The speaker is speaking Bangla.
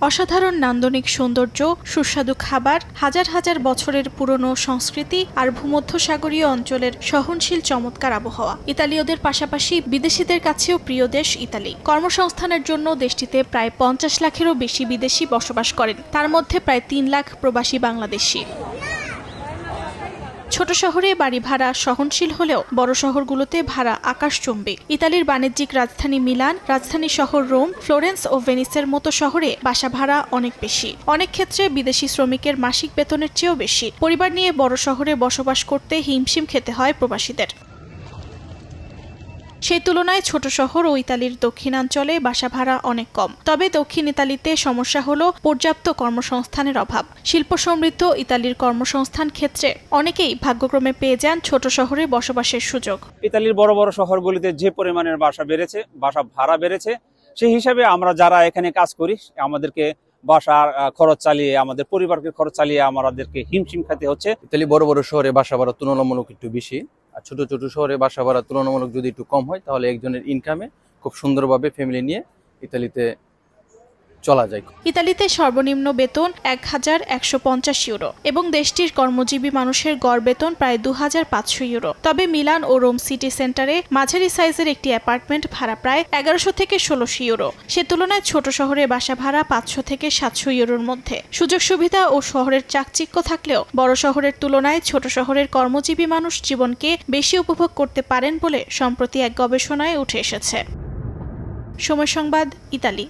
অসাধারণ নান্দনিক সৌন্দর্য, সুস্বাদু খাবার, হাজার হাজার বছরের পুরনো সংস্কৃতি আর ভূমধ্যসাগরীয় অঞ্চলের সহনশীল চমৎকার আবহাওয়া ইতালীয়দের পাশাপাশি বিদেশিদের কাছেও প্রিয় দেশ ইতালি। কর্মসংস্থানের জন্য দেশটিতে প্রায় 50 লাখেরও বেশি বিদেশি বসবাস করেন, তার মধ্যে প্রায় 3 লাখ প্রবাসী বাংলাদেশি। ছোট শহরে বাড়ি ভাড়া সহনশীল হলেও বড় শহরগুলোতে ভাড়া আকাশচুম্বী। ইতালির বাণিজ্যিক রাজধানী মিলান, রাজধানী শহর রোম, ফ্লোরেন্স ও ভেনিসের মতো শহরে বাসা ভাড়া অনেক বেশি, অনেক ক্ষেত্রে বিদেশি শ্রমিকের মাসিক বেতনের চেয়েও বেশি। পরিবার নিয়ে বড় শহরে বসবাস করতে হিমশিম খেতে হয় প্রবাসীদের। সেই তুলনায় ছোট শহর ও ইতালির দক্ষিণাঞ্চলে বাসা ভাড়া অনেক কম। তবে দক্ষিণ ইতালিতে সমস্যা হলো পর্যাপ্ত কর্মসংস্থানের অভাব। শিল্প সমৃদ্ধ ইতালির কর্মসংস্থান ক্ষেত্রে অনেকেই ভাগ্যক্রমে পেয়ে যান ছোট শহরে বসবাসের সুযোগ। ইতালির বড় বড় শহরগুলিতে যে পরিমাণের বাসা ভাড়া বেড়েছে, সেই হিসাবে আমরা যারা এখানে কাজ করি আমাদেরকে বাসার খরচ চালিয়ে, আমাদের পরিবারকে খরচ চালিয়ে আমাদেরকে হিমশিম খেতে হচ্ছে। ইতালি বড় বড় শহরে বাসা ভাড়া তুলনামূলক একটু বেশি, আর ছোট ছোট শহরে বাসা ভাড়া তুলনামূলক যদি একটু কম হয়, তাহলে একজনের ইনকামে খুব সুন্দরভাবে ফ্যামিলি নিয়ে ইতালিতে চলা যায়। ইতালিতে সর্বনিম্ন বেতন 1150 ইউরো এবং দেশটির কর্মজীবী মানুষের গড় বেতন প্রায় 2500 ইউরো। তবে মিলান ও রোম সিটি সেন্টারে মাঝারি সাইজের একটি অ্যাপার্টমেন্ট ভাড়া প্রায় 1100 থেকে 1600 ইউরো। সে তুলনায় ছোট শহরে বাসা ভাড়া 500 থেকে 700 ইউরোর মধ্যে। সুযোগ সুবিধা ও শহরের চাকচিক্য থাকলেও বড় শহরের তুলনায় ছোট শহরের কর্মজীবী মানুষ জীবনকে বেশি উপভোগ করতে পারেন বলে সম্প্রতি এক গবেষণায় উঠে এসেছে। সময় সংবাদ, ইতালি।